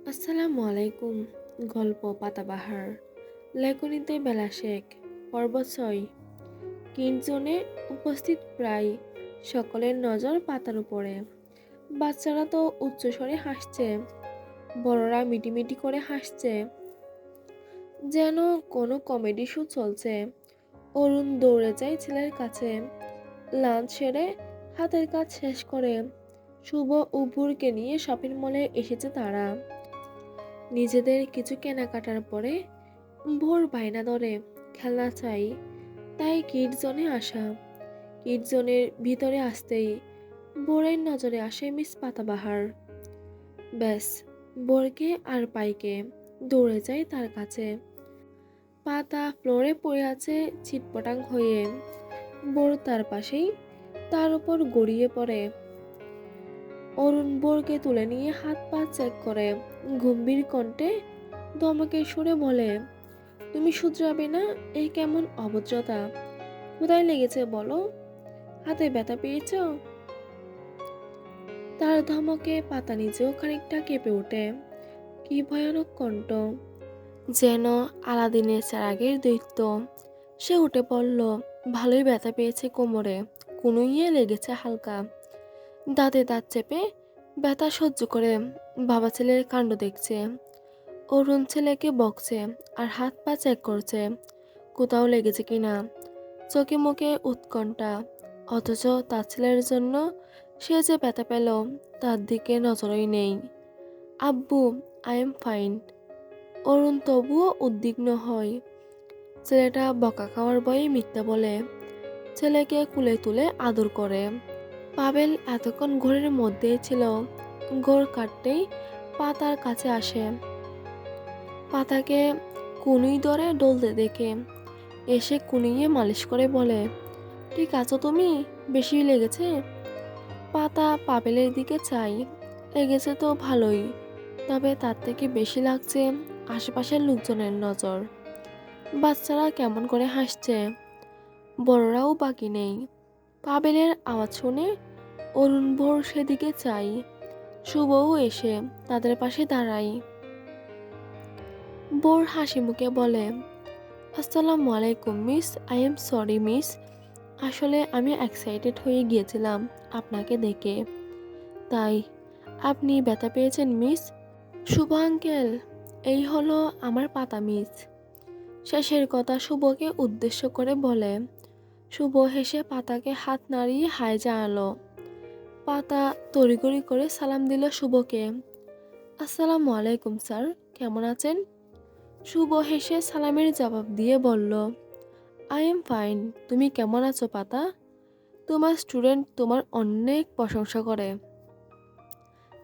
আসসালামু আলাইকুম। গল্প পাতাবাহার, লেখনীতে বেলা শেখ, পর্ব ৬। কিডজোনে উপস্থিত প্রায় সকলের নজর পাতার উপরে। বাচ্চারা তো উচ্চস্বরে হাসছে, বড়রা মিটিমিটি করে হাসছে, যেন কোনো কমেডি শো চলছে। অরুণ দৌড়ে যায় ছেলের কাছে। লাঞ্চ সেরে হাতের কাজ শেষ করে শুভ ও ভোরকে নিয়ে শপিং মলে এসেছে তারা। নিজেদের কিছু কেনাকাটার পরে ভোর বায়না ধরে খেলনা চাই, তাই কিড জোনে আসা। কিড জোনের ভিতরে আসতেই ভোরের নজরে আসে মিস পাতাবাহার। ব্যাস, ভোরকে আর পাইকে দৌড়ে যায় তার কাছে। পাতা ফ্লোরে পড়ে আছে ছিটপটাং হয়ে। ভোর তার পাশেই, তার উপর গড়িয়ে পড়ে। অরুণ ভোরকে তুলে নিয়ে হাত পা চেক করে গম্ভীর কণ্ঠে ধমকে সুরে বলে, তুমি শুধরাবে না? এই কেমন অভদ্রতা! কোথায় লেগেছে বলো? হাতে ব্যথা পেয়েছ? তার ধমকে পাতা নিজেও খানিকটা কেঁপে ওঠে। কি ভয়ানক কণ্ঠ! যেন আলাদিনের চেরাগের দৈত্য। সে উঠে পড়ল। ভালোই ব্যথা পেয়েছে কোমরে, কুনুইয়ে লেগেছে হালকা। দাঁতে দাঁত চেপে ব্যথা সহ্য করে বাবা ছেলের কাণ্ড দেখছে। অরুণ ছেলেকে বকছে আর হাত পা চেক করছে কোথাও লেগেছে কিনা। চোখে মুখে উৎকণ্ঠা, অথচ তার ছেলের জন্য সে যে ব্যথা পেল তার দিকে নজরই নেই। আব্বু, আই এম ফাইন। অরুণ তবুও উদ্বিগ্ন হয়। ছেলেটা বকা খাওয়ার ভয়ে মিথ্যা বলে। ছেলেকে কুলে তুলে আদর করে। পাবেল এতক্ষণ ঘোরের মধ্যেই ছিল। ঘোর কাটতেই পাতার কাছে আসে। পাতাকে কুনুই ধরে ডলতে দেখে এসে কুনিয়ে মালিশ করে বলে, ঠিক আছো তুমি? বেশি লেগেছে? পাতা পাবেলের দিকে চাই। লেগেছে তো ভালোই, তবে তার থেকে বেশি লাগছে আশেপাশের লোকজনের নজর। বাচ্চারা কেমন করে হাসছে, বড়রাও বাকি নেই। পাবেলের আওয়াজ শুনে অরুণ ভোর সেদিকে চাই। শুভও এসে তাদের পাশে দাঁড়াই। ভোর হাসি মুখে বলে, আসসালামু আলাইকুম miss. I am sorry miss, আসলে আমি এক্সাইটেড হয়ে গিয়েছিলাম আপনাকে দেখে, তাই। আপনি ব্যথা পেয়েছেন মিস? শুভ আঙ্কেল, এই হলো আমার পাতা মিস। শেষের কথা শুভকে উদ্দেশ্য করে বলে। শুভ হেসে পাতাকে হাত নাড়িয়ে হাই জানালো। পাতা তড়িঘড়ি করে সালাম দিল শুভকে। আসসালামু আলাইকুম স্যার, কেমন আছেন? শুভ হেসে সালামের জবাব দিয়ে বলল, আই এম ফাইন। তুমি কেমন আছো পাতা? তোমার স্টুডেন্ট তোমার অনেক প্রশংসা করে।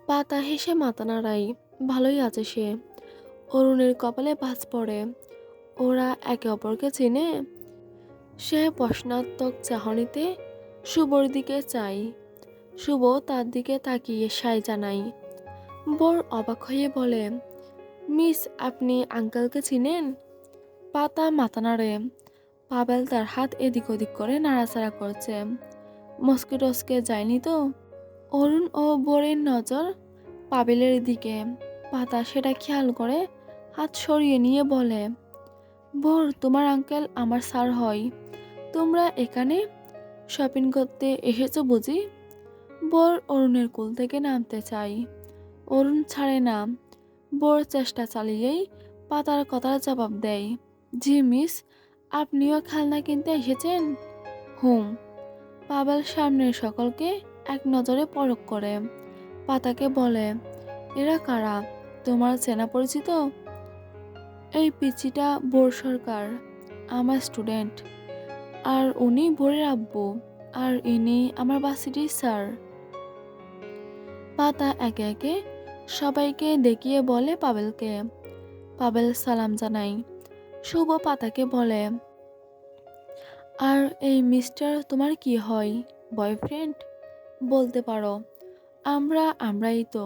পাতা হেসে মাথা নাড়াই। ভালোই আছে সে। অরুণের কপালে ভাঁজ পড়ে। ওরা একে অপরকে চেনে? সে প্রশ্নাত্মক চাহনিতে শুভর দিকে চাই। শুভ তার দিকে তাকিয়ে সায় জানাই। বোর অবাক হয়ে বলে, মিস, আপনি আঙ্কেলকে চিনেন? পাতা মাথা নাড়ে। পাবেল তার হাত এদিক ওদিক করে নাড়াচাড়া করছে। মস্কিটোসকে যায়নি তো? অরুণ ও বোরের নজর পাবেলের দিকে। পাতা সেটা খেয়াল করে হাত সরিয়ে নিয়ে বলে, বোর, তোমার আঙ্কেল আমার স্যার হয়। তোমরা এখানে শপিং করতে এসেছো বুঝি? বোর অরুণের কোল থেকে নামতে চাই। অরুণ ছাড়ে না। বোর চেষ্টা চালিয়েই পাতার কথার জবাব দেয়, জি মিস, আপনিও খেলনা কিনতে এসেছেন? হুম। পাবেল সামনের সকলকে এক নজরে পরখ করে। পাতাকে বলে, এরা কারা? তোমার চেনা পরিচিত? এই পিচ্চিটা বোর সরকার, আমার স্টুডেন্ট। আর উনি বোরের আব্বু। আর ইনি আমার ভার্সিটির স্যার। পাতা একে একে সবাইকে দেখিয়ে বলে পাবেলকে। পাবেল সালাম জানাই। শুভ পাতাকে বলে, আর এই মিস্টার তোমার কি হয়? বয়ফ্রেন্ড? বলতে পারো, আমরাই তো।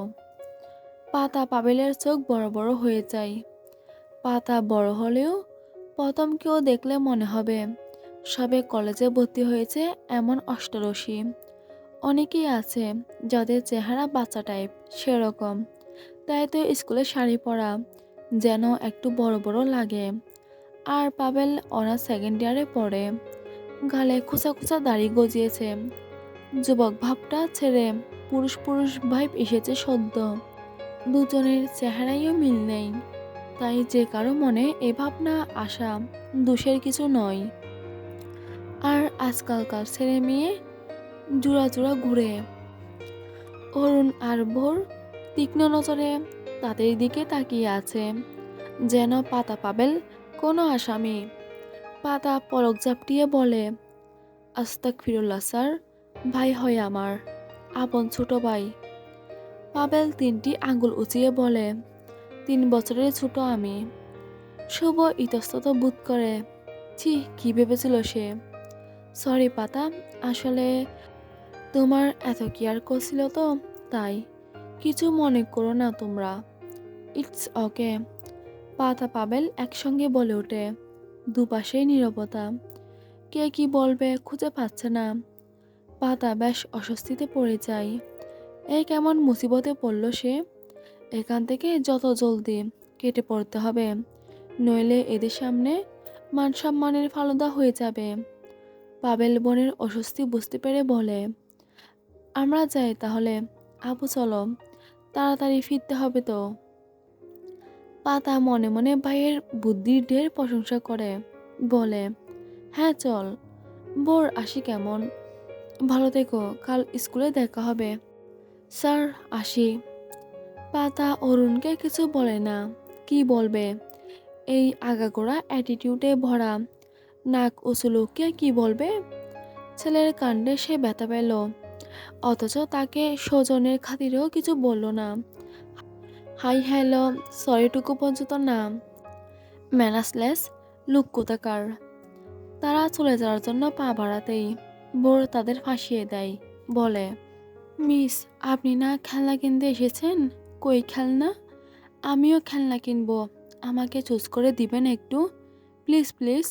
পাতা পাবেলের চোখ বড় বড় হয়ে যায়। পাতা বড় হলেও প্রথম কেউ দেখলে মনে হবে সবে কলেজে ভর্তি হয়েছে এমন অষ্টরসী। অনেকেই আছে যাদের চেহারা বাচ্চা টাইপ, সেরকম। তাই তো স্কুলে শাড়ি পরা যেন একটু বড় বড় লাগে। আর পাবেল অনার্স সেকেন্ড ইয়ারে পড়ে, গালে খোঁচা খোঁচা দাড়ি গজিয়েছে, যুবক ভাবটা ছেড়ে পুরুষ পুরুষ ভাইব এসেছে সদ্য। দুজনের চেহারাইও মিল নেই, তাই যে কারো মনে এ ভাবনা আসা দোষের কিছু নয়। আর আজকালকার ছেলে মেয়ে জোড়া জোড়া ঘুরে। অরুণ আর ভোর তীক্ষ্ণ নজরে তাদের দিকে তাকিয়ে আছে, যেন পাতা পাবেল কোনো আসামি। পাতা পলক ঝাপটিয়ে বলে, আস্তাগফিরুল্লাহ স্যার, ভাই হয় আমার, আপন ছোট ভাই। পাবেল তিনটি আঙ্গুল উঁচিয়ে বলে, 3 বছরের ছোট আমি। শুভ ইতস্তত বোধ করে। ছি, কি ভেবেছিল সে। সরি পাতা, আসলে তোমার এত কেয়ার করছিল তো, তাই কিছু মনে করো না তোমরা। It's okay. পাতা পাবেল একসঙ্গে বলে ওঠে। দুপাশেই নীরবতা। কে কি বলবে খুঁজে পাচ্ছে না। পাতা বেশ অস্বস্তিতে পড়ে যায়। এই কেমন মুসিবতে পড়ল সে। এখান থেকে যত জলদি কেটে পড়তে হবে, নইলে এদের সামনে মান সম্মানের ফালুদা হয়ে যাবে। পাবেল বোনের অস্বস্তি বুঝতে পেরে বলে, আমরা যাই তাহলে। আপু চলো, তাড়াতাড়ি ফিরতে হবে তো। পাতা মনে মনে ভাইয়ের বুদ্ধির ঢের প্রশংসা করে, বলে, হ্যাঁ চল। বোর আসি কেমন? ভালো থেকো, কাল স্কুলে দেখা হবে। স্যার, আসি। পাতা অরুণকে কিছু বলে না। কি বলবে? এই আগাগোড়া অ্যাটিটিউডে ভরা নাক উঁচু লোককে কি বলবে? ছেলের কাণ্ডে সে ব্যথা পেল, অথচ তাকে স্বজনের খাতিরেও কিছু বলল না। হাই হ্যালো সরিটুকু পর্যন্ত না। ম্যানাসলেস লুক কোথাকার। তারা চলে যাওয়ার জন্য পা বাড়াতেই বোর তাদের ফাঁসিয়ে দেয়, বলে, মিস, আপনি না খেলনা কিনতে এসেছেন? কই খেলনা? আমিও খেলনা কিনবো, আমাকে চুজ করে দিবেন একটু, প্লিজ প্লিজ।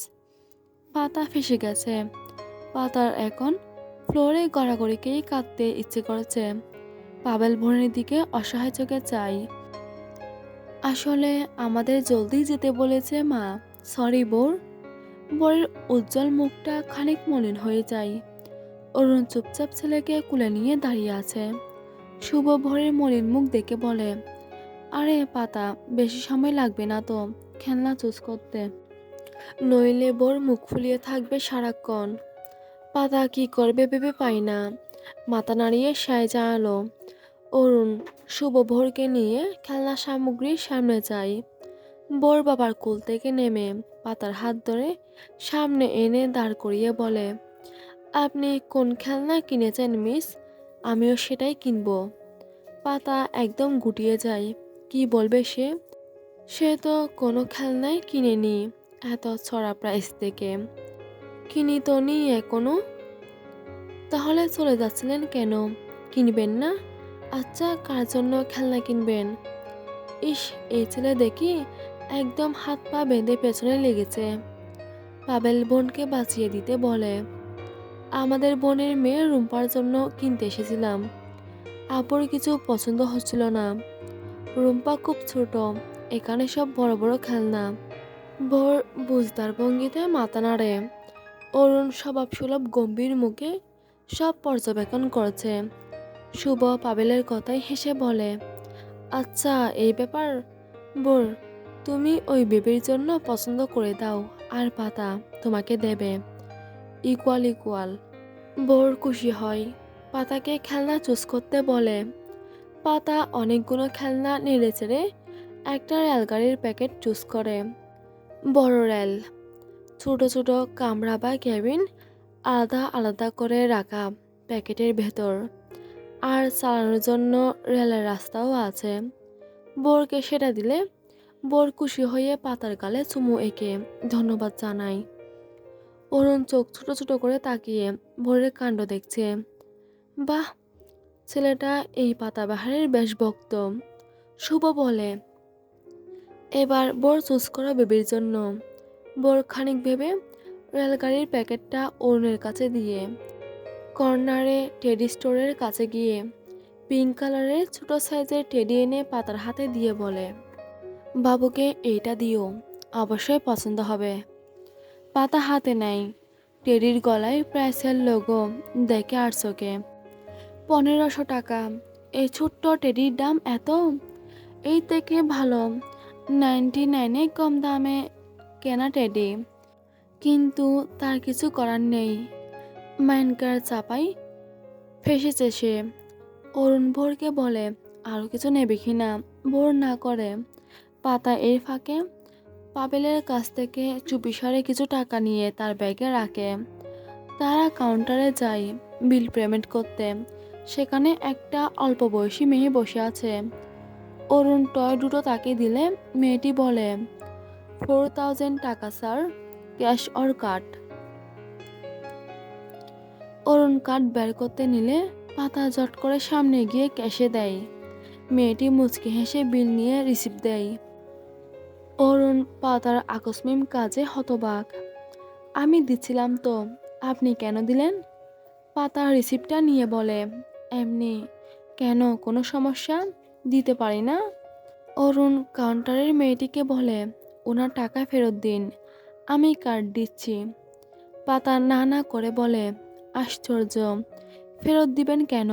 পাতা ফেসে গেছে। পাতার এখন ফ্লোরে গড়াগড়িকেই কাঁদতে ইচ্ছে করেছে। পাবেল বোনের দিকে অসহায় চোখে চাই। আসলে আমাদের জলদি যেতে বলেছে মা। Sorry bore. বোরের উজ্জ্বল মুখটা খানিক মলিন হয়ে যায়। অরুণ চুপচাপ ছেলেকে কুলে নিয়ে দাঁড়িয়ে আছে। শুভ ভোরের মলিন মুখ দেখে বলে, আরে পাতা, বেশি সময় লাগবে না তো খেলনা চুজ করতে, নইলে বোর মুখ ফুলিয়ে থাকবে সারাক্ষণ। পাতা কি করবে ভেবে পাই না। মাথা নাড়িয়ে সায় জানালো। অরুণ শুভ ভোরকে নিয়ে খেলনা সামগ্রীর সামনে যায়। বোর বাবার কোল থেকে নেমে পাতার হাত ধরে সামনে এনে দাঁড় করিয়ে বলে, আপনি কোন খেলনা কিনেছেন মিস? আমিও সেটাই কিনবো। পাতা একদম গুটিয়ে যায়। কি বলবে সে? সে তো কোনো খেলনাই কিনেনি এত ছড়া প্রাইস থেকে। কিনি তো নি এখনো। তাহলে চলে যাচ্ছিলেন কেন? কিনবেন না? আচ্ছা, কার জন্য খেলনা কিনবেন? ইস, এই ছেলে দেখি একদম হাত পা বেঁধে পেছনে লেগেছে। পাবেল বোনকে বাঁচিয়ে দিতে বলে, আমাদের বোনের মেয়ে রুম্পার জন্য কিনতে এসেছিলাম। আপুর কিছু পছন্দ হচ্ছিল না। রুম্পা খুব ছোট, এখানে সব বড় বড় খেলনা। ভোর বুঝদার ভঙ্গিতে মাথা নাড়ে। অরুণ স্বভাবসুলভ গম্ভীর মুখে সব পর্যবেক্ষণ করছে। শুভ পাবেলের কথায় হেসে বলে, আচ্ছা এই ব্যাপার। বোর, তুমি ওই বেবির জন্য পছন্দ করে দাও, আর পাতা তোমাকে দেবে। Equal equal. বোর খুশি হয়। পাতাকে খেলনা চুজ করতে বলে। পাতা অনেকগুলো খেলনা নেড়ে চেড়ে একটা রেলগাড়ির প্যাকেট চুজ করে। বড় রেল, ছোট ছোট কামরা বা ক্যাবিন আলাদা আলাদা করে রাখা প্যাকেটের ভেতর, আর চালানোর জন্য রেলের রাস্তাও আছে। বোরকে সেটা দিলে বোর খুশি হয়ে পাতার গালে চুমু এঁকে ধন্যবাদ জানায়। অরুণ চোখ ছোট ছোট করে তাকিয়ে ভোরের কাণ্ড দেখছে। বাহ, ছেলেটা এই পাতাবাহারের বেশ ভক্ত। শুভ বলে, এবার বোর চুজ করা বেবির জন্য। বোর খানিক ভেবে রেলগাড়ির প্যাকেটটা অরুণের কাছে দিয়ে কর্নারে টেডি স্টোরের কাছে গিয়ে পিঙ্ক কালারের ছোট সাইজের টেডি এনে পাতার হাতে দিয়ে বলে, বাবুকে এইটা দিও, অবশ্যই পছন্দ হবে। পাতা হাতে নেয়। টেডির গলায় প্রাইসের লোগো দেখে আর চোখে। 1500 টাকা। এই ছোট্ট টেডির দাম এত? এই থেকে ভালো 99-এ কম দামে কেনা টেডি। কিন্তু তার কিছু করার নেই। মাইনকার চাপাই ফেসেছে সে। অরুণ ভোরকে বলে, আরও কিছু নেবে কিনা? ভোর না করে। পাতা এর ফাঁকে পাবেলের কাছ থেকে চুপিসারে কিছু টাকা নিয়ে তার ব্যাগে রাখে। তারা কাউন্টারে যায় বিল পেমেন্ট করতে। সেখানে একটা অল্প বয়সী মেয়ে বসে আছে। অরুণ টয় দুটো তাকে দিলে মেয়েটি বলে, 4000 টাকা sir, cash or card. Arun card বের করতে নিলে পাতা জট করে সামনে গিয়ে ক্যাশে দেয়। মেয়েটি মুচকি হেসে বিল নিয়ে রিসিপ্ট দেয়। অরুণ পাতার আকস্মিক কাজে হতবাক। আমি দিচ্ছিলাম তো, আপনি কেন দিলেন? পাতা রিসিপ্টটা নিয়ে বলে, এমনি। কেন, কোনো সমস্যা? দিতে পারি না? অরুণ কাউন্টারের মেয়েটিকে বলে, ওনার টাকা ফেরত দিন, আমি কার্ড দিচ্ছি। পাতা না না করে বলে, আশ্চর্য, ফেরত দিবেন কেন?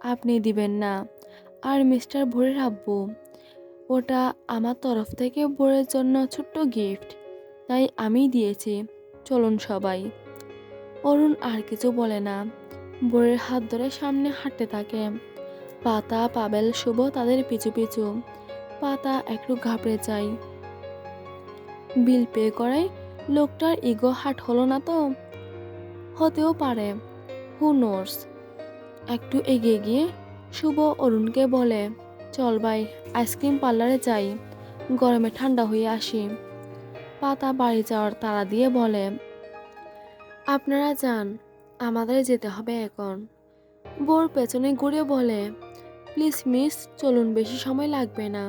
আপনি দিবেন না। আর মিস্টার ভোরের আব্বু, ওটা আমার তরফ থেকে ভোরের জন্য ছোট্ট গিফট, তাই আমি দিয়েছি। চলুন সবাই। অরুণ আর কিছু বলে না। ভোরের হাত ধরে সামনে হাঁটতে থাকে। পাতা, পাবেল, শুভ তাদের পিছু পিছু। পাতা একটু ঘাবড়ে যায়। বিল পে করায় লোকটার ইগো হার্ট হলো না তো? হতেও পারে, হু নোস। একটু এগিয়ে গিয়ে শুভ অরুণকে বলে, চল ভাই, আইসক্রিম পার্লারে যাই, গরমে ঠান্ডা হয়ে আসি। পাতা বাড়ি যাওয়ার তাড়া দিয়ে বলে, আপনারা যান, আমাদের যেতে হবে এখন। বোর পেছনে ঘুরে বলে, প্লিজ মিস, চলুন, বেশি সময় লাগবে না।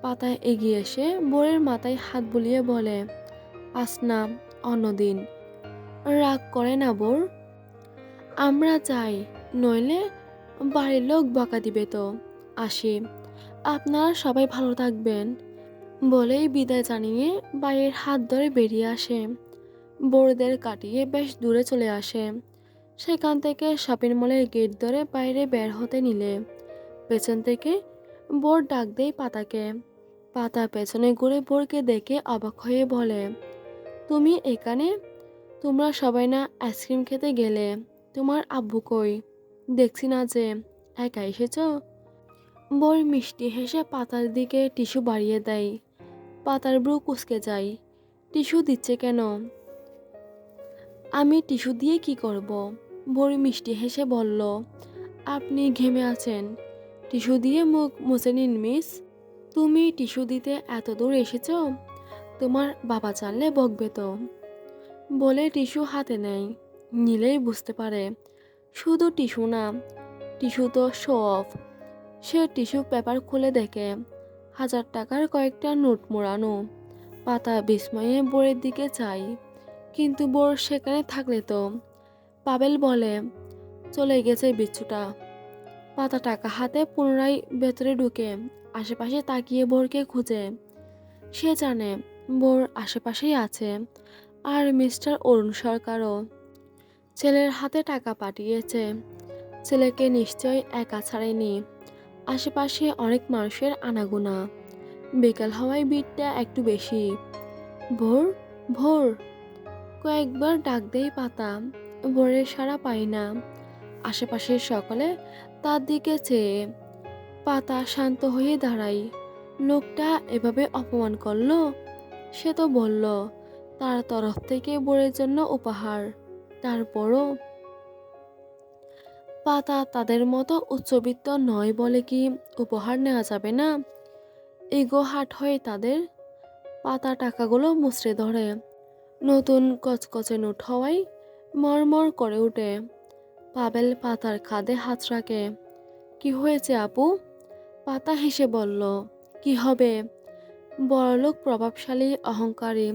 পাতায় এগিয়ে এসে বোরের মাথায় হাত বুলিয়ে বলে, আজ না, অন্যদিন। রাগ করে না বোর, আমরা যাই, নইলে বাড়ির লোক বকা দিবে তো। আসি, আপনারা সবাই ভালো থাকবেন। বলেই বিদায় জানিয়ে বাইরের হাত ধরে বেরিয়ে আসে। বোরদের কাটিয়ে বেশ দূরে চলে আসে। সেখান থেকে শপিং মলের গেট ধরে বাইরে বের হতে নিলে পেছন থেকে বোর ডাক দেয় পাতাকে। পাতা পেছনে ঘুরে বোরকে দেখে অবাক হয়ে বলে, তুমি এখানে? তোমরা সবাই না আইসক্রিম খেতে গেলে? তোমার আব্বু কই? দেখছি না যে, একা এসেছ? বোর মিষ্টি হেসে পাতার দিকে টিস্যু বাড়িয়ে দেয়। পাতার ব্রু কুঁচকে যায়। টিস্যু দিচ্ছে কেন? আমি টিস্যু দিয়ে কি করব? বোর মিষ্টি হেসে বলল, আপনি ঘেমে আছেন, টিস্যু দিয়ে মুখ মুছে নিন মিস। তুমি টিস্যু দিতে এত দূর এসেছ? তোমার বাবা জানলে বকবে তো। বলে টিস্যু হাতে নেয়। নিলেই বুঝতে পারে শুধু টিস্যু না, টিস্যু তো শো অফ। সে টিস্যু পেপার খুলে দেখে 1000 টাকার কয়েকটা নোট মোড়ানো। পাতা বিস্ময়ে বোরের দিকে চাই, কিন্তু বোর সেখানে থাকলে তো। পাবেল বলে, চলে গেছে বিচ্ছুটা। পাতা টাকা হাতে পুনরায় ভেতরে ঢুকে আশেপাশে তাকিয়ে বোরকে খুঁজে। সে জানে বোর আশেপাশেই আছে, আর মিস্টার অরুণ সরকারও ছেলের হাতে টাকা পাঠিয়েছে। ছেলেকে নিশ্চয় একা ছাড়েনি। আশেপাশে অনেক মানুষের আনাগোনা। বিকাল হওয়ায় ভিড়টা একটু বেশি। ভোর, ভোর, কয়েকবার ডাক দেয় পাতা। ভোরের সাড়া পায় না। আশেপাশের সকলে তার দিকে চেয়ে। পাতা শান্ত হয়ে দাঁড়ায়। লোকটা এভাবে অপমান করলো? সে তো বলল তার তরফ থেকে বোরের জন্য উপহার। তারপরও পাতা তাদের মতো উচ্চবিত্ত নয় বলে কি উপহার নেওয়া যাবে না? ইগো হাট হয়ে তাদের। পাতা টাকাগুলো মুচড়ে ধরে। নতুন কচকচে নোট হওয়ায় মরমর করে ওঠে। পাবেল পাতার কাঁধে হাত রাখে। কি হয়েছে আপু? পাতা হেসে বলল, কি হবে? বড়লোক, প্রভাবশালী, অহংকারী,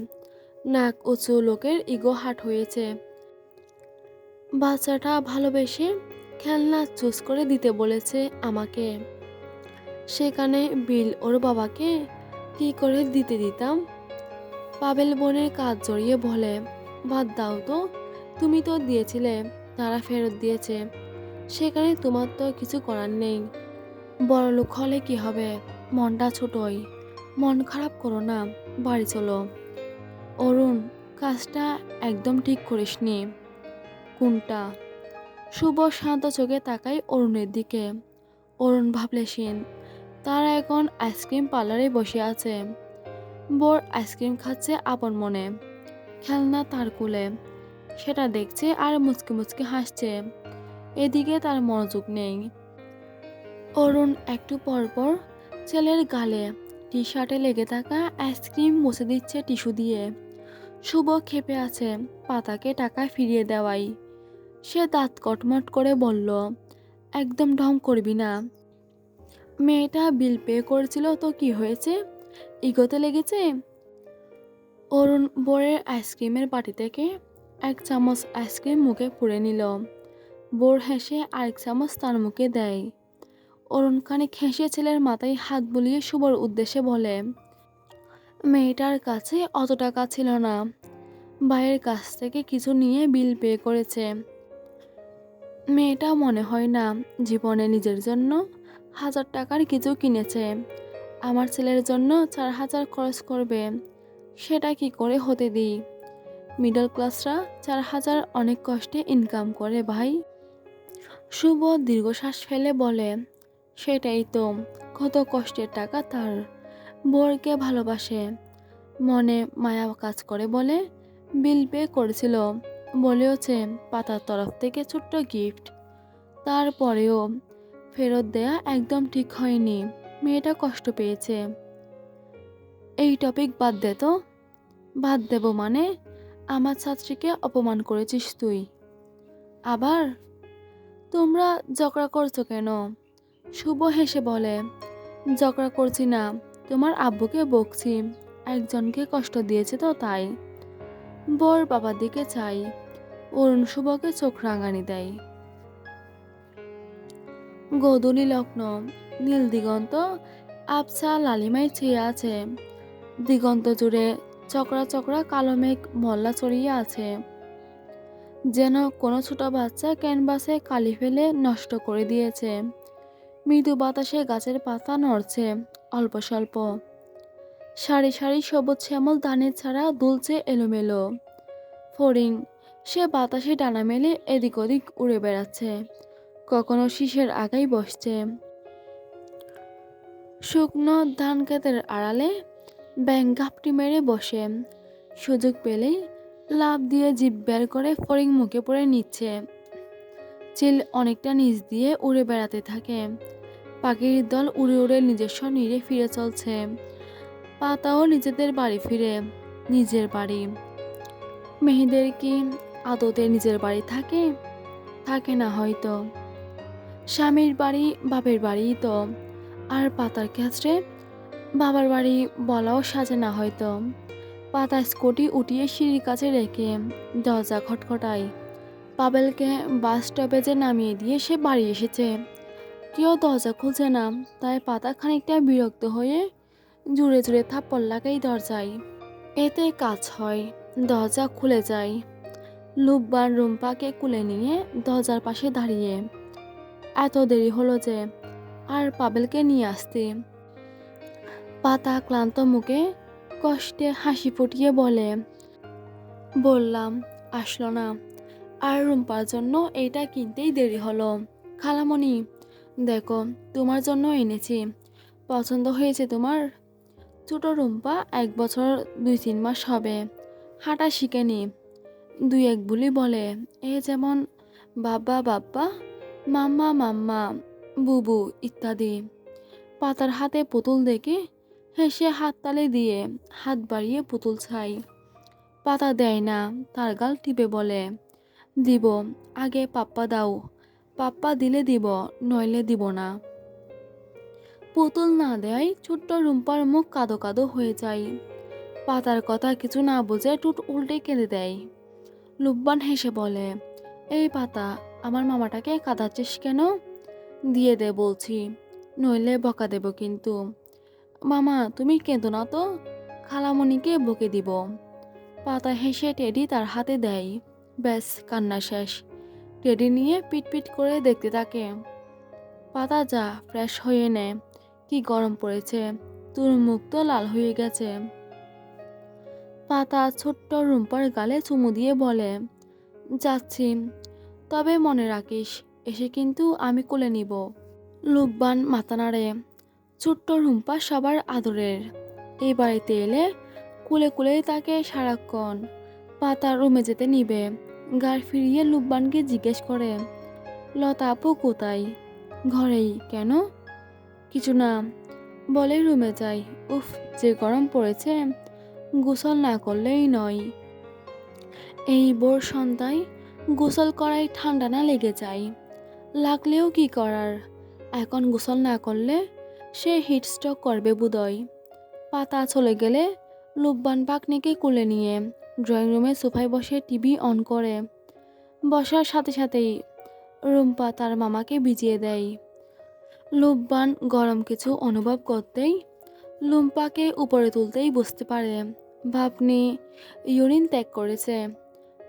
নাক উঁচু লোকের ইগো হাট হয়েছে। বাচ্চাটা ভালোবেসে খেলনা চুজ করে দিতে বলেছে আমাকে। সেখানে বিল ওর বাবাকে কি করে দিতে দিতাম। পাবেল বোনের কাজ জড়িয়ে বলে, বাদ দাও তো, তুমি তো দিয়েছিলে, তারা ফেরত দিয়েছে, সেখানে তোমার তো কিছু করার নেই। বড়লোক হলে কি হবে, মনটা ছোটই, মন খারাপ করো না, বাড়ি চলো। অরুণ, কাজটা একদম ঠিক করিসনি। কোনটা? শুভ শান্ত চোখে তাকাই অরুণের দিকে। অরুণ ভাবলেশীন। তারা এখন আইসক্রিম পার্লারে বসে আছে। বোর আইসক্রিম খাচ্ছে আপন মনে, খেলনা তার কোলে, সেটা দেখছে আর মুচকি মুচকি হাসছে। এদিকে তার মনোযোগ নেই। অরুণ একটু পর পর ছেলের গালে টি শার্টে লেগে থাকা আইসক্রিম মুছে দিচ্ছে টিস্যু দিয়ে। শুভ ক্ষেপে আছে পাতাকে টাকা ফিরিয়ে দেওয়াই। সে দাঁত কটমট করে বলল, একদম ঢং করবি না। মেয়েটা বিল পে করেছিল তো কি হয়েছে, ইগোতে লেগেছে। অরুণ বোরের আইসক্রিমের বাটি থেকে এক চামচ আইসক্রিম মুখে পুরে নিল। বোর হেসে আরেক চামচ তার মুখে দেয়। অরুণ খানিক হেসে ছেলের মাথায় হাত বুলিয়ে শুভর উদ্দেশ্যে বলে, মেয়েটার কাছে অত টাকা ছিল না, ভাইয়ের কাছ থেকে কিছু নিয়ে বিল পে করেছে। মেয়েটা মনে হয় না জীবনে নিজের জন্য 1000 টাকার কিছু কিনেছে। আমার ছেলের জন্য 4000 খরচ করবে, সেটা কি করে হতে দিই। মিডল ক্লাসরা 4000 অনেক কষ্টে ইনকাম করে ভাই। শুভ দীর্ঘশ্বাস ফেলে বলে, সেটাই তো, কত কষ্টের টাকা তার, বোরকে ভালোবাসে, মনে মায়া কাজ করে বলে বিল পে করেছিল। বলেওছে পাতার তরফ থেকে ছোট্ট গিফট। তারপরেও ফেরত দেয়া একদম ঠিক হয়নি, মেয়েটা কষ্ট পেয়েছে। এই টপিক বাদ দে তো। বাদ দেব মানে? আমার ছাত্রীকে অপমান করেছিস তুই আবার। তোমরা ঝগড়া করছো কেন? শুভ হেসে বলে, ঝগড়া করছি না, তোমার আব্বুকে বকছি, একজনকে কষ্ট দিয়েছে তো তাই। বোর বাবার দিকে চাই। অরুণ শুভকে চোখ রাঙানি দেয়। গোধূলি লগ্ন, নীল দিগন্ত আবছা লালিমায় ছেয়ে আছে। দিগন্ত জুড়ে চকরা চকরা কালো মেঘ মল্লা ছড়িয়ে আছে, যেন কোনো ছোট বাচ্চা ক্যানভাসে কালি ফেলে নষ্ট করে দিয়েছে। মৃদু বাতাসে গাছের পাতা নড়ছে অল্প স্বল্প। সারি সারি সবুজ শ্যামল ধানের ছাড়া দুলছে এলোমেলো। ফড়িং, সে বাতাসে ডানা মেলে এদিক ওদিক উড়ে বেড়াচ্ছে, কখনো শীষের আগায় বসছে। শুকনো ধান ক্ষেতের আড়ালে ব্যাঙ ঘাপটি মেরে বসে, সুযোগ পেলেই লাফ দিয়ে জিভ বের করে ফড়িং মুখে পড়ে নিচ্ছে। চিল অনেকটা নিচ দিয়ে উড়ে বেড়াতে থাকে। পাখির দল উড়ে উড়ে নিজস্ব নীড়ে ফিরে চলছে। পাতাও নিজেদের বাড়ি ফিরে, নিজের বাড়ি। মেয়েদের কি আদতে নিজের বাড়ি থাকে? থাকে না হয়তো। স্বামীর বাড়ি বাপের বাড়িই তো। আর পাতার ক্ষেত্রে বাবার বাড়ি বলাও সাজে না হয়তো। পাতা স্কুটি উঠিয়ে সিঁড়ির কাছে রেখে দরজা খটখটায়। পাবেলকে বাস স্টপেজে নামিয়ে দিয়ে সে বাড়ি এসেছে। কেউ দরজা খুলছে না, তাই পাতা খানিকটা বিরক্ত হয়ে জুড়ে জুড়ে থাপ্পড় লাগাই দরজায়। এতে কাজ হয়, দরজা খুলে যায়। লুব্বান রুম্পাকে কুলে নিয়ে দরজার পাশে দাঁড়িয়ে, এত দেরি হলো যে, আর পাবেলকে নিয়ে আসতে। পাতা ক্লান্ত মুখে কষ্টে হাসি ফুটিয়ে বলে, বললাম আসলো না, আর রুম্পার জন্য এটা কিনতেই দেরি হলো। খালামণি, দেখো তোমার জন্য এনেছি, পছন্দ হয়েছে তোমার? ছোট রুম্পা 1 বছর 2-3 মাস হবে, হাঁটা শিখেনি। 2-1 বুলি বলে, এ যেমন বাবা বাব্বা, মাম্মা মাম্মা, বুবু ইত্যাদি। পাতার হাতে পুতুল দেখে হেসে হাততালি দিয়ে হাত বাড়িয়ে পুতুল চাই। পাতা দেয় না, তার গাল টিপে বলে, দিব, আগে পাপ্পা দাও, পাপ্পা দিলে দিব, নইলে দিব না। পুতুল না দেয় ছোট্ট রুম্পার মুখ কাদো কাদো হয়ে যায়। পাতার কথা কিছু না বুঝে টুট উল্টে কেঁদে দেয়। লুব্বান হেসে বলে, এই পাতা, আমার মামাটাকে কাঁদাচ্ছিস কেন? দিয়ে দে বলছি, নইলে বকা দেব কিন্তু। মামা তুমি কেঁদো না তো, খালামণিকে বকে দিব। পাতা হেসে টেডি তার হাতে দেয়। ব্যাস কান্না শেষ। টেডি নিয়ে পিটপিট করে দেখতে থাকে। পাতা যা ফ্রেশ হয়ে নে, কি গরম পড়েছে, তোর মুখ তো লাল হয়ে গেছে। পাতা ছোট্ট রুম্পার গালে চুমু দিয়ে বলে, যাচ্ছি, তবে মনে রাখিস এসে কিন্তু আমি কোলে নিব। লুব্বান মাথা নাড়ে। ছোট্ট রুম্পা সবার আদরের। এই বাড়িতে এলে কুলে কুলেই তাকে সারাক্ষণ। পাতা রুমে যেতে নিবে, গাড় ফিরিয়ে লুব্বানকে জিজ্ঞেস করে, লতা আপু কোথায়? ঘরেই। কেন? কিছু না, বলেই রুমে যাই। উফ, যে গরম পড়েছে, গোসল না করলেই নয়। এই ভোর সন্ধ্যায় গোসল করাই ঠান্ডা না লেগে যায়। লাগলেও কি করার, এখন গোসল না করলে সে হিটস্ট্রোক করবে বোধহয়। পাতা চলে গেলে লুব্বান পাকনিকে কোলে নিয়ে ড্রয়িং রুমে সোফায় বসে টিভি অন করে। বসার সাথে সাথেই রুম্পা তার মামাকে ভিজিয়ে দেয়। লুব্বান গরম কিছু অনুভব করতেই লুম্পাকে উপরে তুলতেই বুঝতে পারে ভাবনি ইউরিন ত্যাগ করেছে।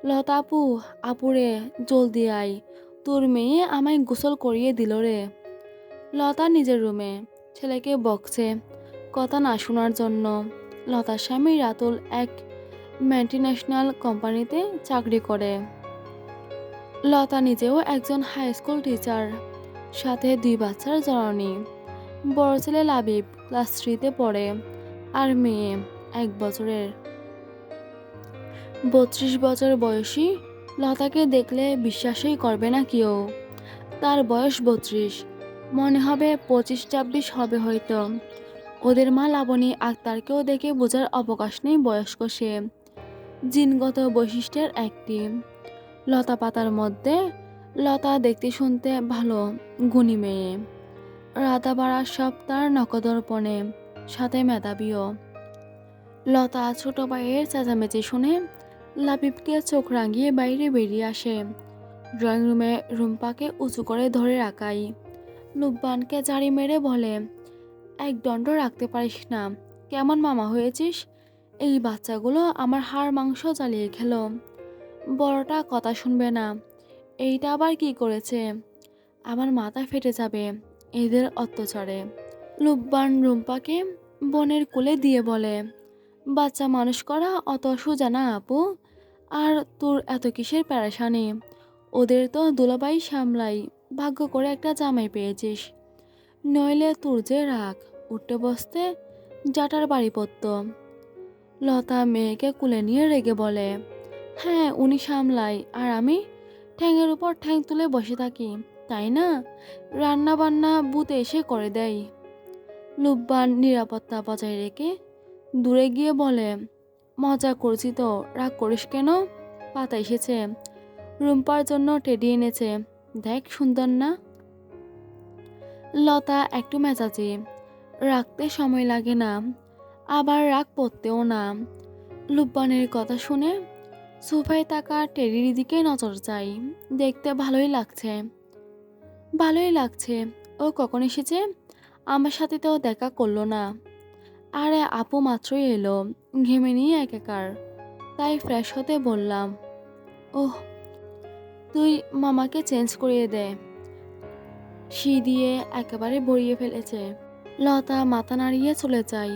লতা আপু, আপুরে জলদি আয়, তোর মেয়ে আমায় গোসল করিয়ে দিল রে। লতা নিজের রুমে ছেলেকে বকছে কথা না শোনার জন্য। লতার স্বামী রাতুল এক মাল্টিন্যাশনাল কোম্পানিতে চাকরি করে। লতা নিজেও একজন হাই স্কুল টিচার, সাথে 2 বাচ্চার জননী। বড় ছেলে লাবিব ক্লাস 3-তে পড়ে, আর মেয়ে 1 বছরের। 32 বছর বয়সী লতাকে দেখলে বিশ্বাসই করবে না কেউ। তার বয়স 32, মনে হবে 25-26 হবে হয়তো। ওদের মা লাবণী আক্তারকেও দেখে বোঝার অবকাশ নেই বয়স্ক সে। জিনগত বৈশিষ্ট্যের একটি। লতা পাতার মধ্যে লতা দেখতে শুনতে ভালো, গুণী মেয়ে। রাধা বাড়ার সব তার নখদর্পণে, সাথে মেধাবীও। লতা ছোট ভাইয়ের চেঁচামেচি শুনে লাবিবকে চোখ রাঙিয়ে বাইরে বেরিয়ে আসে। ড্রয়িং রুমে রুম্পাকে উঁচু করে ধরে রাখাই। লুব্বানকে জাড়ি মেরে বলে, এক দণ্ড রাখতে পারিস না? কেমন মামা হয়েছিস? এই বাচ্চাগুলো আমার হাড় মাংস জ্বালিয়ে খেলো। বড়টা কথা শুনবে না। এইটা আবার কি করেছে? আমার মাথা ফেটে যাবে এদের অত্যাচারে। লুব্বান রুম্পাকে বোনের কোলে দিয়ে বলে, বাচ্চা মানুষ করা অত সোজা না আপু। আর তোর এত কিসের প্যারাশানি? ওদের তো দুলাভাই সামলাই, ভাগ্য করে একটা জামাই পেয়েছিস, নইলে তোর যে রাগ, উঠতে বসতে জাটার বাড়ি পড়ত। লতা মেয়েকে কুলে নিয়ে রেগে বলে, হ্যাঁ উনি সামলাই, আর আমি ঠ্যাংয়ের উপর ঠ্যাং তুলে বসে থাকি, তাই না? রান্না বান্না বুতে এসে করে দেয়। লুব্বান নিরাপত্তা বজায় রেখে দূরে গিয়ে বলে, মজা করছি তো, রাগ করিস কেন? পাতা এসেছে, রুম্পার জন্য টেডি এনেছে, দেখ সুন্দর না? লতা একটু মেজাজি, রাখতে সময় লাগে না, আবার রাগ পড়তেও না। লুব্বানের কথা শুনে সোফায় থাকা টেডির দিকে নজর যায়। দেখতে ভালোই লাগছে। ভালোই লাগছে। ও কখন এসেছে? আমার সাথে তো দেখা করলো না। আরে আপু মাত্রই এলো, ঘেমে নিয়ে একাকার, তাই ফ্রেশ হতে বললাম। ওহ, তুই মামাকে চেঞ্জ করিয়ে দে, শি দিয়ে একেবারে ভরিয়ে ফেলেছে। লতা মাথা নাড়িয়ে চলে যায়।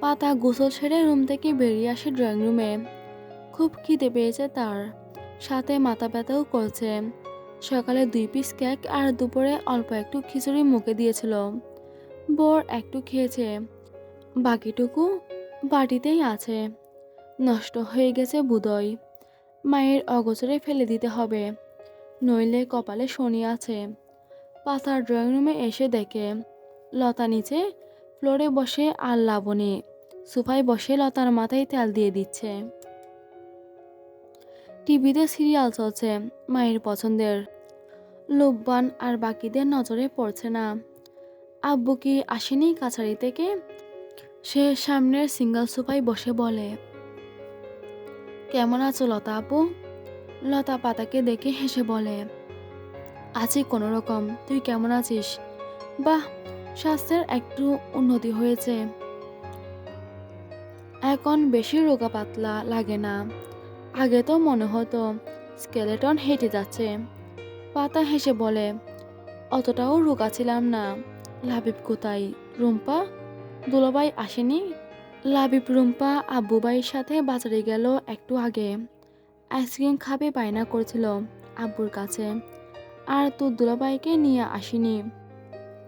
পাতা গোসল ছেড়ে রুম থেকে বেরিয়ে আসে ড্রয়িং রুমে। খুব খিদে পেয়েছে তার, সাথে মাথা ব্যথাও করছে। সকালে 2 পিস কেক আর দুপুরে অল্প একটু খিচুড়ি মুখে দিয়েছিল। বোর একটু খেয়েছে, বাকিটুকু বাটিতেই আছে। নষ্ট হয়ে গেছে বোধহয়। মায়ের অগোচরে ফেলে দিতে হবে, নইলে কপালে শনি আছে। পাতার ড্রয়িং রুমে এসে দেখে লতা নিচে ফ্লোরে বসে আর লাবণী সোফায় বসে লতার মাথায় তেল দিয়ে দিচ্ছে। টিভিতে সিরিয়াল চলছে মায়ের পছন্দের। লুব্বান আর বাকিদের নজরে পড়ছে না। আব্বু কি আসেনি কাছারি থেকে? সে সামনের সিঙ্গেল সোফায় বসে বলে, কেমন আছো লতা আপু? লতা পাতাকে দেখে হেসে বলে, আছি কোনো রকম। তুই কেমন আছিস? বাহ! স্বাস্থ্যের একটু উন্নতি হয়েছে। এখন বেশি রোগা পাতলা লাগে না। আগে তো মনে হতো স্কেলেটন হেঁটে যাচ্ছে। পাতা হেসে বলে, অতটাও রোগা ছিলাম না। লাবিব কোথায়? রুম্পা? দুলাভাই আসেনি? লাবিব রুম্পা আব্বুবাইয়ের সাথে বাজারে গেল একটু আগে। আইসক্রিম খাবে বায়না করেছিল আব্বুর কাছে। আর তোর দুলাভাইকে নিয়ে আসেনি।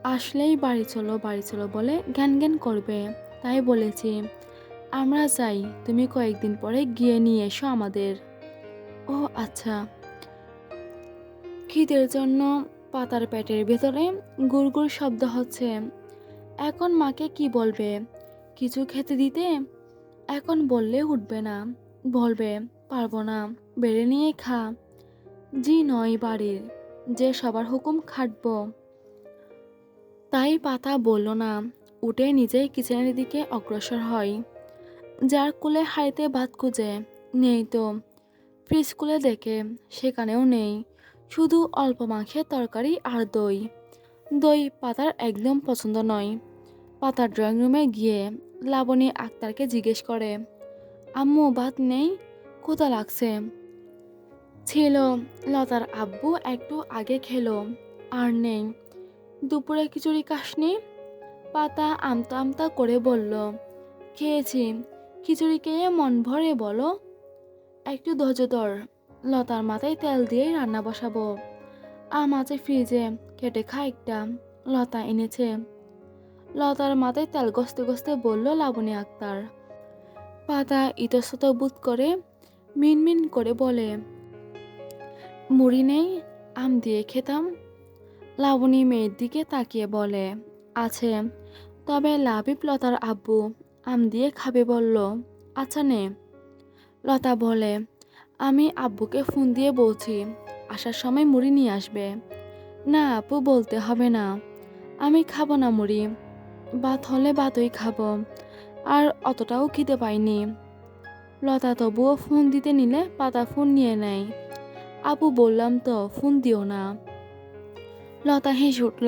আসলেই বাড়ি চলো বলে জ্ঞান জ্ঞান করবে। তাই বলেছি আমরা যাই, তুমি কয়েকদিন পরে গিয়ে নিয়ে এসো আমাদের। ও আচ্ছা। খিদের জন্য পাতার পেটের ভেতরে গুড়গুড় শব্দ হচ্ছে। এখন মাকে কি বলবে? কিছু খেতে দিতে? এখন বললে উঠবে না। বলবে পারবো না, বেড়ে নিয়ে খা। জি নয় বাড়ির, যে সবার হুকুম খাটবো। তাই পাতা বলল না। উঠে নিজেই কিচেনের দিকে অগ্রসর হয়। যার কোলে হাঁড়িতে ভাত খুঁজে, নেই তো। ফ্রিজ খুলে দেখে সেখানেও নেই, শুধু অল্প মাংসের তরকারি আর দই। দই পাতার একদম পছন্দ নয়। পাতার ড্রয়িং রুমে গিয়ে লাবণী আক্তারকে জিজ্ঞেস করে, আম্মু ভাত নেই? ক্ষুধা লাগছে। ছিল, লতার আব্বু একটু আগে খেলো, আর নেই। দুপুরে খিচুড়ি খাসনি? পাতা আমতা আমতা করে বলল, খেয়েছি। খিচুড়ি খেয়ে মন ভরে বলো। একটু ধৈর্য ধর, লতার মাথায় তেল দিয়েই রান্না বসাবো। আম আছে ফ্রিজে, কেটে খা একটা। লতা এনেছে। লতার মাথায় তেল গসতে গসতে বলল লাবণী আক্তার। পাতা ইতস্তত বোধ করে মিনমিন করে বলে, মুড়ি নেই, আম দিয়ে খেতাম। লাবণী মেয়ের দিকে তাকিয়ে বলে, আছে, তবে লাবিব লতার আব্বু আম দিয়ে খাবে বলল। আচ্ছা নে। লতা বলে, আমি আব্বুকে ফোন দিয়ে বলছি আসার সময় মুড়ি নিয়ে আসবে। না আপু, বলতে হবে না, আমি খাবো না মুড়ি। ভাত হলে ভাতই খাবো, আর অতটাও খিদে পাইনি। লতা তবুও ফোন দিতে নিলে পাতা ফোন নিয়ে নেয়। আপু বললাম তো, ফোন দিও না। লতা হেসে উঠল।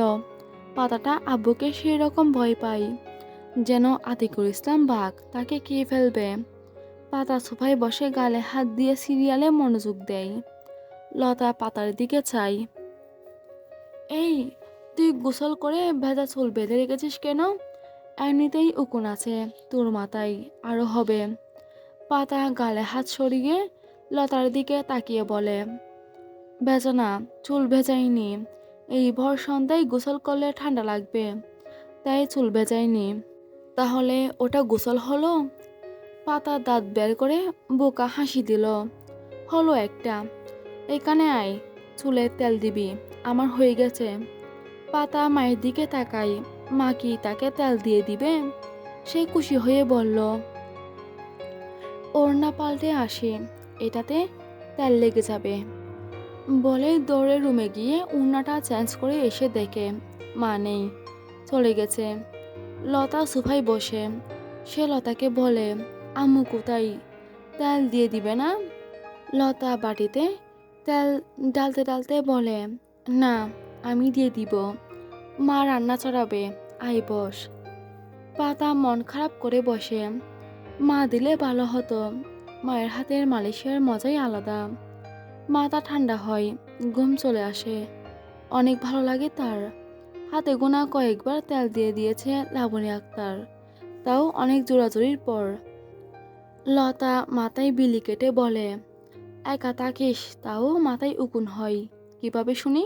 পাতাটা আব্বুকে সেই রকম ভয় পায়, যেন আতিকুল ইসলাম বাঘ তাকে খেয়ে ফেলবে। পাতা সোফায় বসে গালে হাত দিয়ে সিরিয়ালে মনোযোগ দেয়। লতা পাতার দিকে চায়। এই, তুই গোসল করে ভেজা চুল বেঁধে রেখেছিস কেন? এমনিতেই উকুন আছে তোর মাথায়, আরো হবে। পাতা গালে হাত সরিয়ে লতার দিকে তাকিয়ে বলে, ভেজা না, চুল ভেজাইনি। এই ভর সন্ধ্যায় গোসল করলে ঠান্ডা লাগবে, তাই চুল ভেজাইনি। তাহলে ওটা গোসল হলো? পাতা দাঁত বের করে বোকা হাসি দিল। হলো একটা। এখানে আয়, চুলে তেল দিবি, আমার হয়ে গেছে। পাতা মায়ের দিকে তাকাই। মা কি তাকে তেল দিয়ে দিবে? সে খুশি হয়ে বলল, ওড়না পাল্টে আসে, এটাতে তেল লেগে যাবে। বলে দৌড়ে রুমে গিয়ে ওড়নাটা চেঞ্জ করে এসে দেখে মা নেই, চলে গেছে। লতা সোফায় বসে। সে লতাকে বলে, আম্মু কোথায়? তেল দিয়ে দিবে না? লতা বাটিতে তেল ডালতে ডালতে বলে, না, আমি দিয়ে দিব। মা রান্না চড়াবে, আয় বস। পাতা মন খারাপ করে বসে। মা দিলে ভালো হতো, মায়ের হাতের মালিশের মজাই আলাদা। মাথা ঠান্ডা হয়, ঘুম চলে আসে, অনেক ভালো লাগে তার। হাতে গোনা কয়েকবার তেল দিয়ে দিয়েছে লাবণী আক্তার, তাও অনেক জোরাজুরির পর। লতা মাথায় বিলি কেটে বলে, একা থাকিস তাও মাথায় উকুন হয়, কিভাবে শুনি?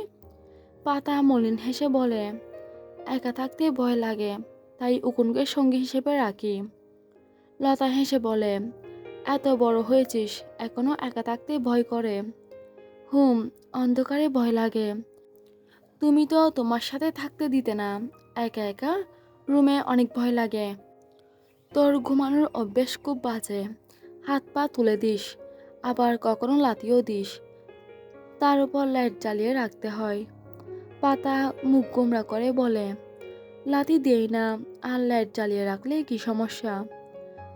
পাতা মলিন হেসে বলে, একা থাকতে ভয় লাগে, তাই উকুনকে সঙ্গী হিসেবে রাখি। লতা হেসে বলে, এত বড় হয়েছিস এখনো একা থাকতে ভয় করে? হুম, অন্ধকারে ভয় লাগে। তুমি তো তোমার সাথে থাকতে দিতে না। একা একা রুমে অনেক ভয় লাগে। তোর ঘুমানোর অভ্যেস খুব বাজে। হাত পা তুলে দিস, আবার কখনো লাথিও দিস। তার উপর লাইট জ্বালিয়ে রাখতে হয়। পাতা মুখ গোমরা করে বলে, লাথি দেই না, আর লাইট জ্বালিয়ে রাখলে কি সমস্যা?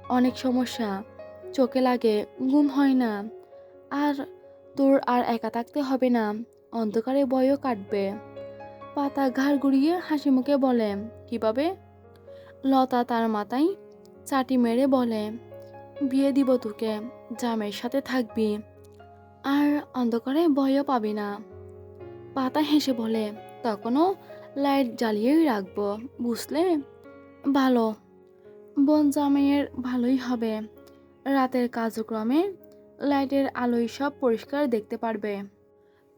অনেক সমস্যা, চোখে লাগে, ঘুম হয় না। আর তোর আর একা থাকতে হবে না, অন্ধকারে ভয়ও কাটবে। পাতা ঘাড় ঘুরিয়ে হাসি মুখে বলে, কিভাবে? লতা তার মাথায় চাটি মেরে বলে, বিয়ে দিব তোকে, জামের সাথে থাকবি, আর অন্ধকারে ভয়ও পাবি না। পাতা হেসে বলে, তখনও লাইট জ্বালিয়েই রাখবো, বুঝলে? ভালো, বোন জামাইয়ের ভালোই হবে। রাতের কার্যক্রমে লাইটের আলোয় সব পরিষ্কার দেখতে পারবে।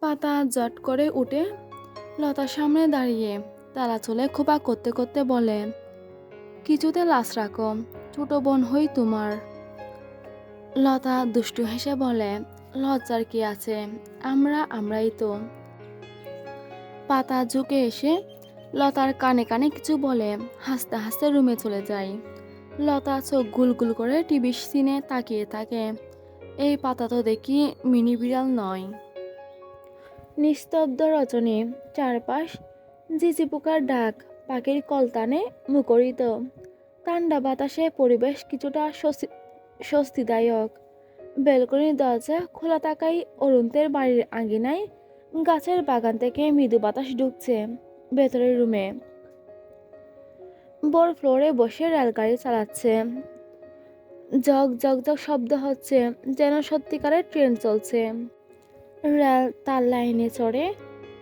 পাতা জট করে উঠে লতার সামনে দাঁড়িয়ে তারা চলে খোপা করতে করতে বলে, কিছুতে লাশ রাখো, ছোট বোন হই তোমার। লতা দুষ্টু হেসে বলে, লজ্জার কি আছে, আমরাই তো। পাতা ঝুঁকে এসে লতার কানে কানে কিছু বলে হাসতে হাসতে রুমে চলে যায়। লতা চোখ গুলগুল করে টিভি সিনে তাকিয়ে থাকে। এই পাতা তো দেখি মিনি বিড়াল নয়। নিস্তব্ধ রজনী, চারপাশ ঝিঝি পোকার ডাক, পাখির কলতানে মুখরিত। ঠান্ডা বাতাসে পরিবেশ কিছুটা স্বস্তিদায়ক। ব্যালকনির দরজা খোলা থাকায় অরুণদের বাড়ির আঙিনায় গাছের বাগান থেকে মৃদু বাতাস ঢুকছে ভেতরের রুমে। বড় ফ্লোরে বসে রেলগাড়ি চালাচ্ছে। জগ জগ জগ শব্দ হচ্ছে, যেন সত্যিকারের ট্রেন চলছে। রেল তার লাইনে চড়ে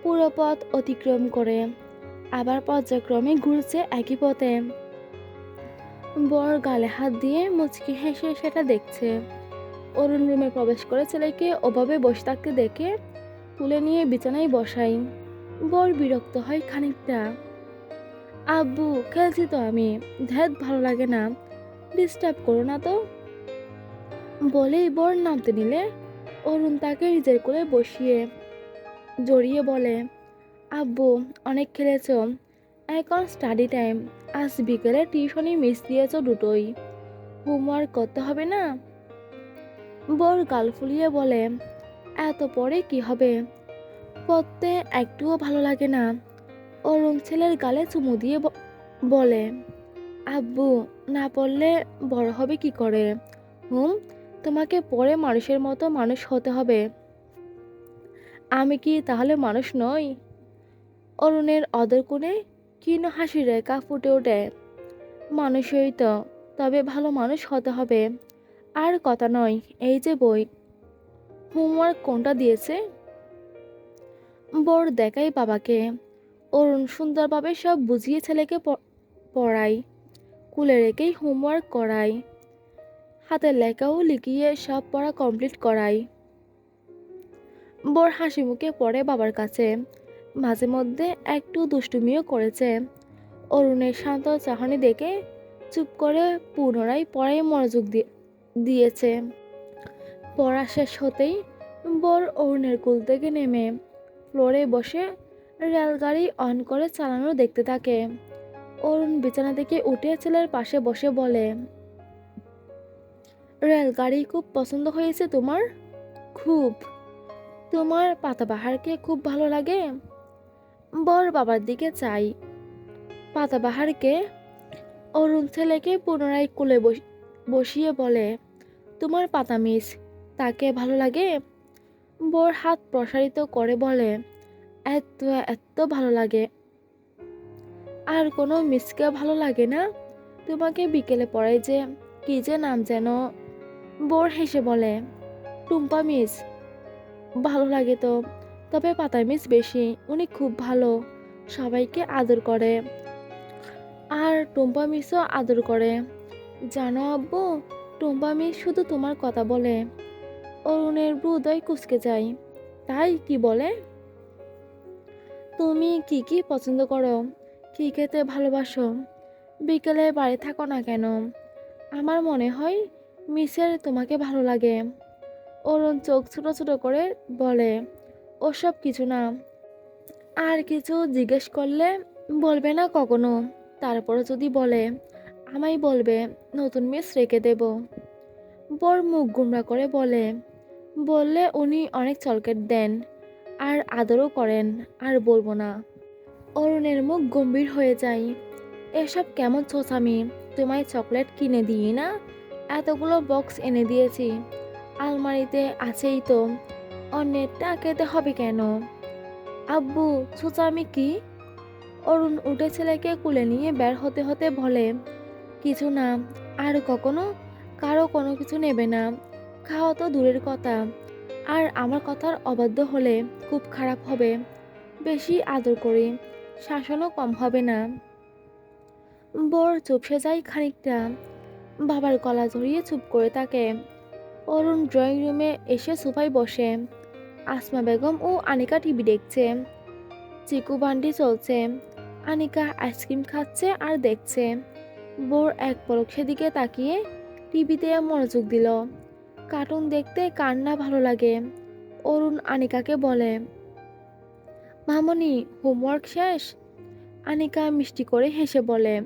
পুরো পথ অতিক্রম করে আবার পর্যায়ক্রমে ঘুরছে একই পথে। বর গালে হাত দিয়ে মুচকি হেসে সেটা দেখছে। অরুণ রুমে প্রবেশ করে ছেলেকে ওভাবে বসে থাকতে দেখে তুলে নিয়ে বিছানায় বসাই। বর বিরক্ত হয় খানিকটা। আব্বু, খেলছি তো আমি, ধ্যাত ভালো লাগে না, ডিস্টার্ব করো না তো। বলেই বর নামতে নিলে অরুণ তাকে নিজের কোলে বসিয়ে জড়িয়ে বলে, আব্বু, অনেক খেলেছ, এখন স্টাডি টাইম। আজ বিকেলে টিউশনি মিস দিয়েছ দুটোই, হোমওয়ার্ক করতে হবে না? বর গাল ফুলিয়ে বলে, এত পরে কি হবে, পড়তে একটুও ভালো লাগে না। অরুণ ছেলের গালে চুমু দিয়ে বলে, আব্বু, না পড়লে বড় হবে কি করে? তোমাকে পড়ে মানুষের মতো মানুষ হতে হবে। আমি কি তাহলে মানুষ নই? অরুণের অদর কোণে ক্ষীণ হাসির রেখা ফুটে ওঠে। মানুষই তো, তবে ভালো মানুষ হতে হবে। আর কথা নয়, এই যে বই, হোমওয়ার্ক কোনটা দিয়েছে? বর দেখাই বাবাকে। অরুণ সুন্দরভাবে সব বুঝিয়ে ছেলেকে পড়ায়, কুলে রেখেই হোমওয়ার্ক করায়, হাতের লেখাও লিখিয়ে সব পড়া কমপ্লিট করায়। বর হাসি মুখে পড়ে বাবার কাছে, মাঝে মধ্যে একটু দুষ্টুমিও করেছে। অরুণের শান্ত চাহনি দেখে চুপ করে পুনরায় পড়ায় মনোযোগ দিয়েছে। পড়া শেষ হতেই বর অরুণের কোল থেকে নেমে ফ্লোরে বসে রেলগাড়ি অন করে চালানো দেখতে থাকে। অরুণ বিছানা থেকে উঠে ছেলের পাশে বসে বলে, রেলগাড়ি খুব পছন্দ হয়েছে তোমার? খুব। তোমার পাতাবাহারকে খুব ভালো লাগে? বর বাবার দিকে চাই। পাতাবাহারকে? অরুণ ছেলেকে পুনরায় কোলে বসিয়ে বলে, তোমার পাতা মিস, তাকে ভালো লাগে? বর হাত প্রসারিত করে বলে, এত এত ভালো লাগে। আর কোনো মিসকে ভালো লাগে না? তোমাকে বিকেলে পড়াই যে, কি যে নাম যেন। বর হেসে বলে, টুম্পা মিস। ভালো লাগে তো, তবে পাতা মিস বেশি, উনি খুব ভালো, সবাইকে আদর করে। আর টুম্পা মিসও আদর করে। জানো আব্বু, টুম্পা মিস শুধু তোমার কথা বলে। অরুণের হৃদয় কুঁচকে যায়। তাই কি বলে? তুমি কি কি পছন্দ করো, কি খেতে ভালোবাসো, বিকেলে বাড়ি থাকো না কেন? আমার মনে হয় মিসের তোমাকে ভালো লাগে। অরুণ চোখ ছোট ছোট করে বলে, ওসব কিছু না। আর কিছু জিজ্ঞেস করলে বলবে না কখনো? তারপরে যদি বলে, আমায় বলবে, নতুন মিস রেখে দেব। বর মুখ গুমরা করে বলে, বললে উনি অনেক চলকেট দেন আর আদরও করেন, আর বলবো না। অরুণের মুখ গম্ভীর হয়ে যায়। এসব কেমন ছোঁচামি? তোমায় চকলেট কিনে দিই না, এতগুলো বক্স এনে দিয়েছি, আলমারিতে আছেই তো, অন্যেরটা খেতে হবে কেন? আব্বু, ছুচামি কি? অরুণ উঠে ছেলেকে কুলে নিয়ে বের হতে হতে বলে, কিছু না, আর কখনো কারো কোনো কিছু নেবে না। খাওয়া তো দূরের কথা, আর আমার কথার অবাধ্য হলে খুব খারাপ হবে। বেশি আদর করি, শাসনও কম হবে না। বর চুপসে যায় খানিকটা, বাবার গলা জড়িয়ে চুপ করে থাকে। অরুণ ড্রয়িং রুমে এসে সোফায় বসে। আসমা বেগম ও আনিকা টিভি দেখছে। চিকু বান্ডি চলছে। আনিকা আইসক্রিম খাচ্ছে আর দেখছে। বোর এক পলক সেদিকে তাকিয়ে টিভিতে মনোযোগ দিল। কার্টুন দেখতে কার না ভালো লাগে। অরুণ আনিকাকে বলে, মামনি, হোমওয়ার্ক শেষ? আনিকা মিষ্টি করে হেসে বলে,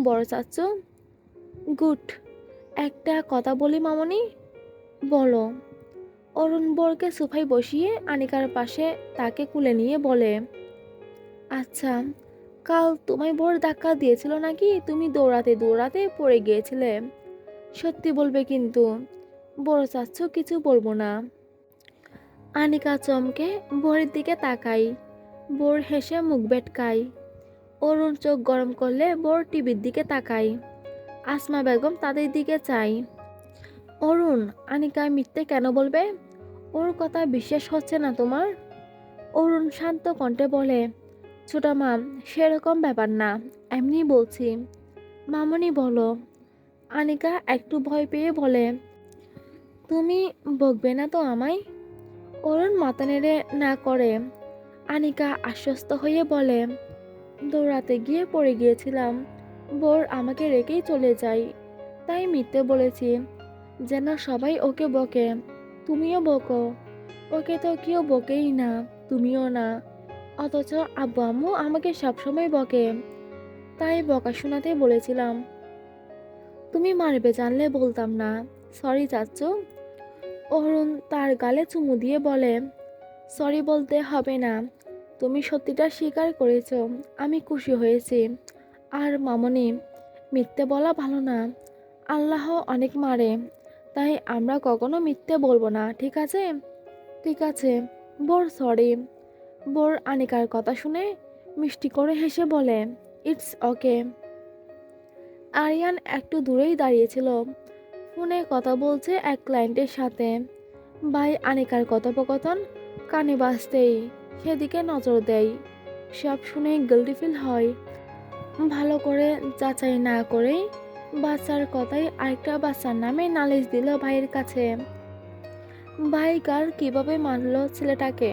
বড় চাচ্চু। গুড। একটা কথা বলি মামনি। বলো। অরুণ বরকে সোফায় বসিয়ে আনিকার পাশে তাকে কুলে নিয়ে বলে, আচ্ছা, কাল তোমায় বর ধাক্কা দিয়েছিল নাকি তুমি দৌড়াতে দৌড়াতে পড়ে গিয়েছিলে? সত্যি বলবে কিন্তু। বড় চাচ্ছ কিছু বলবো না। আনিকা চমকে বরের দিকে তাকাই। বর হেসে মুখ বেটকায়। অরুণ চোখ গরম করলে বর টিভির দিকে তাকাই। আসমা বেগম তাদের দিকে চাই। অরুণ, আনিকা মিথ্যে কেন বলবে? ওর কথা বিশ্বাস হচ্ছে না তোমার? অরুণ শান্ত কণ্ঠে বলে, ছোট মা, সেরকম ব্যাপার না, এমনি বলছি। মামনি বলো। আনিকা একটু ভয় পেয়ে বলে, তুমি বকবে না তো আমায়? অরুণ মাথা নেড়ে না করে। আনিকা আশ্বস্ত হয়ে বলে, দৌড়াতে গিয়ে পড়ে গিয়েছিলাম। বোর আমাকে রেখেই চলে যায়, তাই মিথ্যে বলেছি, যেন সবাই ওকে বকে। তুমিও বকো। ওকে তো কেউ বকেই না, তুমিও না। অথচ আব্বু আম্মু আমাকে সবসময় বকে, তাই বকা শোনাতে বলেছিলাম। তুমি মারবে জানলে বলতাম না। সরি চাচ্চু। অরুণ তার গালে চুমু দিয়ে বলে, সরি বলতে হবে না, তুমি সত্যিটা স্বীকার করেছো, আমি খুশি হয়েছি। আর মামনি, মিথ্যে বলা ভালো না। আল্লাহ অনেক মারে, তাই আমরা কখনো মিথ্যে বলবো না, ঠিক আছে? ঠিক আছে। Bore sorry. বোর আনিকার কথা শুনে মিষ্টি করে হেসে বলে, ইটস ওকে। আরিয়ান একটু দূরেই দাঁড়িয়েছিল, ফোনে কথা বলছে এক ক্লায়েন্টের সাথে। ভাই আনিকার কথোপকথন কানে বাজতেই সেদিকে নজর দেয়। সব শুনে গিল্টি ফিল হয়। ভালো করে যাচাই না করেই বাচ্চার কথাই আরেকটা বাচ্চার নামে নালিশ দিল ভাইয়ের কাছে। ভাই কার কিভাবে মারলো ছেলেটাকে?